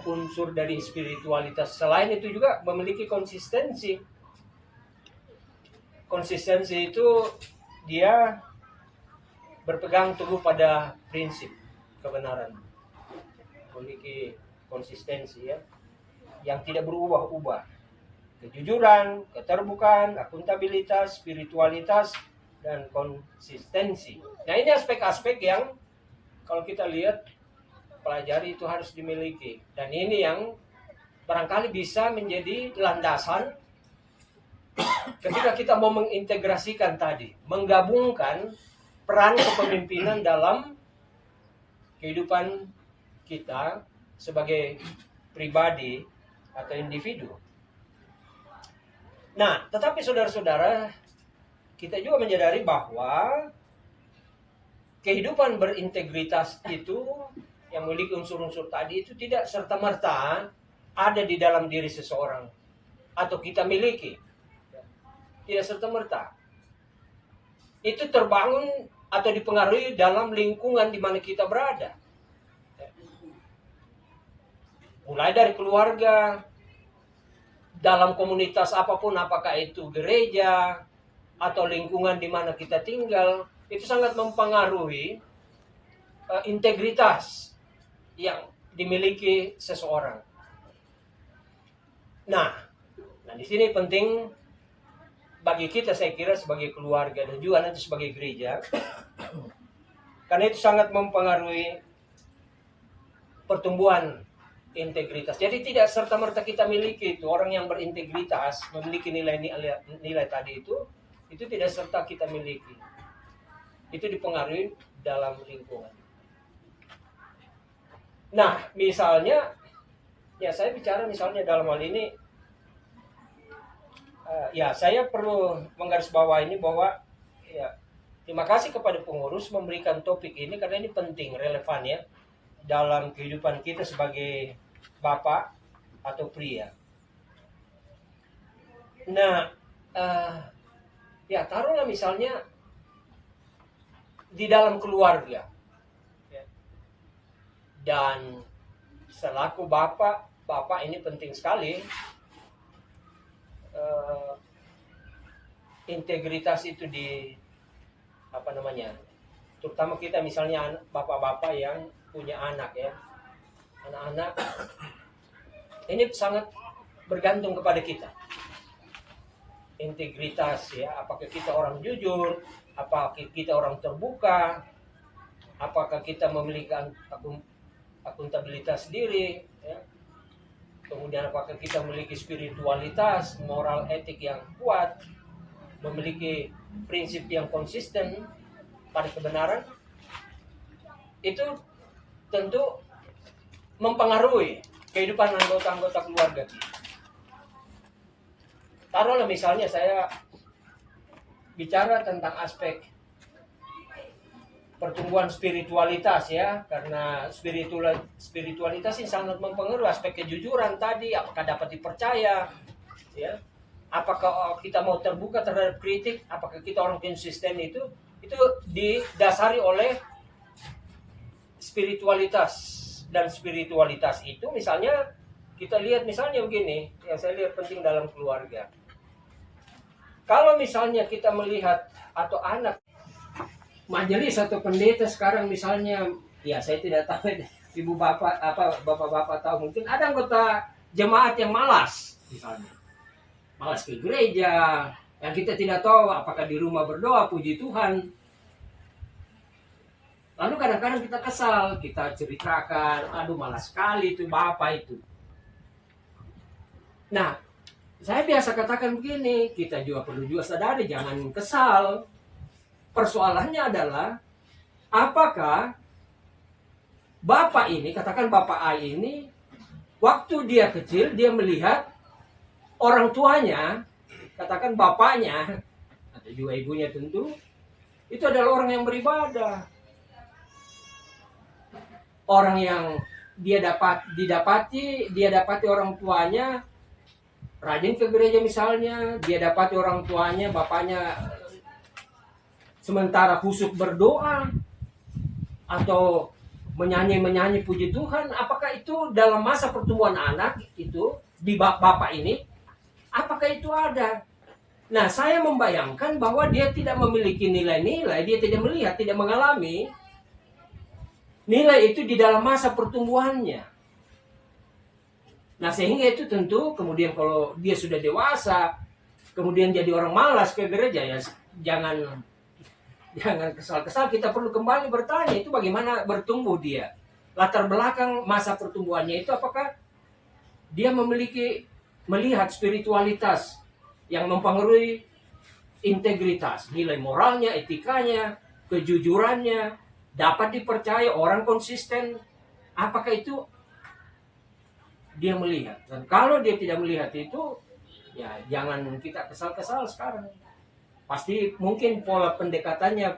unsur dari spiritualitas. Selain itu juga memiliki konsistensi. Konsistensi itu dia berpegang teguh pada prinsip kebenaran. Memiliki konsistensi ya, yang tidak berubah-ubah. Kejujuran, keterbukaan, akuntabilitas, spiritualitas, dan konsistensi. Nah, ini aspek-aspek yang kalau kita lihat, pelajari itu harus dimiliki. Dan ini yang barangkali bisa menjadi landasan ketika kita mau mengintegrasikan tadi, menggabungkan peran kepemimpinan dalam kehidupan kita sebagai pribadi atau individu. Nah, tetapi saudara-saudara, kita juga menyadari bahwa kehidupan berintegritas itu yang memiliki unsur-unsur tadi itu tidak serta-merta ada di dalam diri seseorang atau kita miliki. Tidak serta-merta. Itu terbangun atau dipengaruhi dalam lingkungan di mana kita berada. Mulai dari keluarga, dalam komunitas apapun, apakah itu gereja atau lingkungan di mana kita tinggal, itu sangat mempengaruhi integritas yang dimiliki seseorang. Nah di sini penting bagi kita, saya kira sebagai keluarga dan juga nanti sebagai gereja, karena itu sangat mempengaruhi pertumbuhan integritas. Jadi tidak serta-merta kita miliki itu orang yang berintegritas, memiliki nilai tadi itu tidak serta kita miliki. Itu dipengaruhi dalam lingkungan. Nah, misalnya, ya saya bicara misalnya dalam hal ini, ya saya perlu menggarisbawahi ini bahwa ya terima kasih kepada pengurus memberikan topik ini karena ini penting, relevan ya dalam kehidupan kita sebagai bapak atau pria. Nah, ya taruhlah misalnya di dalam keluarga, ya. Dan selaku bapak ini penting sekali integritas itu terutama kita misalnya bapak-bapak yang punya anak ya, anak-anak ini sangat bergantung kepada kita. Integritas ya, apakah kita orang jujur, apakah kita orang terbuka, apakah kita memiliki akuntabilitas diri ya. Kemudian apakah kita memiliki spiritualitas, moral etik yang kuat, memiliki prinsip yang konsisten pada kebenaran. Itu tentu mempengaruhi kehidupan anggota-anggota keluarga. Taruhlah misalnya saya bicara tentang aspek pertumbuhan spiritualitas ya, karena spiritualitas ini sangat mempengaruhi aspek kejujuran tadi, apakah dapat dipercaya ya, apakah kita mau terbuka terhadap kritik, apakah kita orang konsisten, itu didasari oleh spiritualitas. Dan spiritualitas itu misalnya kita lihat misalnya begini, yang saya lihat penting dalam keluarga. Kalau misalnya kita melihat atau anak majelis atau pendeta sekarang misalnya, ya saya tidak tahu ibu bapak bapak-bapak tahu, mungkin ada anggota jemaat yang malas misalnya, malas ke gereja, yang kita tidak tahu apakah di rumah berdoa puji Tuhan. Lalu kadang-kadang kita kesal, kita ceritakan, aduh malas sekali itu bapak itu. Nah, saya biasa katakan begini, kita juga perlu sadari, jangan kesal. Persoalannya adalah, apakah bapak ini, katakan bapak A ini, waktu dia kecil, dia melihat orang tuanya, katakan bapaknya, atau juga ibunya tentu, itu adalah orang yang beribadah. Orang yang dia dapati orang tuanya rajin ke gereja misalnya, dia dapati orang tuanya, bapaknya sementara khusyuk berdoa, atau menyanyi puji Tuhan, apakah itu dalam masa pertumbuhan anak itu di bapak ini, apakah itu ada? Nah, saya membayangkan bahwa dia tidak memiliki nilai-nilai, dia tidak melihat, tidak mengalami nilai itu di dalam masa pertumbuhannya. Nah, sehingga itu tentu kemudian kalau dia sudah dewasa, kemudian jadi orang malas ke gereja, ya jangan kesal-kesal, kita perlu kembali bertanya itu bagaimana bertumbuh dia. Latar belakang masa pertumbuhannya itu apakah dia melihat spiritualitas yang mempengaruhi integritas, nilai moralnya, etikanya, kejujurannya, dapat dipercaya, orang konsisten. Apakah itu dia melihat? Dan kalau dia tidak melihat itu, ya jangan kita kesal-kesal sekarang. Pasti mungkin pola pendekatannya